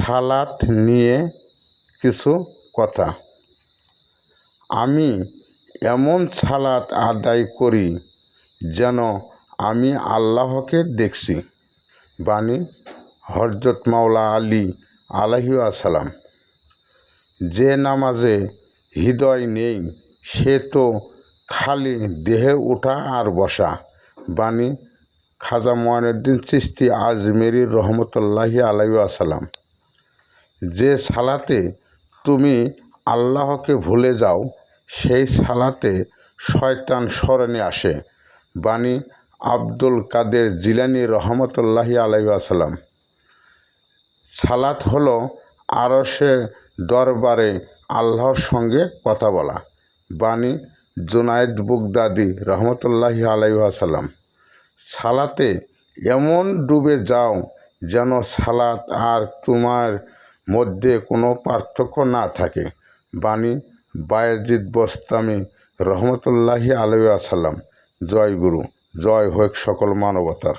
সালাত নিয়ে কিছু কথা। আমি এমন সালাত আদায় করি যেন আমি আল্লাহকে দেখছি। বাণী হযরত মাওলা আলী আলাইহিসসালাম। যে নামাজে হৃদয় নেই সে তো খালি দেহে ওঠা আর বসা। বাণী খাজা মঈনুদ্দিন চিশতি আজমেরি রহমতুল্লাহি আলাইহিসসালাম। যে সালাতে তুমি আল্লাহকে ভুলে যাও সেই সালাতে শয়তান স্মরণে আসে। বাণী আব্দুল কাদের জিলানী রহমতুল্লাহি আলাইহিসসালাম। সালাত হলো আরশের দরবারে আল্লাহর সঙ্গে কথা বলা। বাণী জুনায়েদ বাগদাদী রহমতুল্লাহি আলাইহিসসালাম। সালাতে এমন ডুবে যাও যেন সালাত আর তোমার মধ্যে কোনো পার্থক্য না থাকে। বাণী বায়েজিদ বোস্তামি রহমতুল্লাহি আলাইহিসসালাম। জয় গুরু, জয় হোক সকল মানবতার।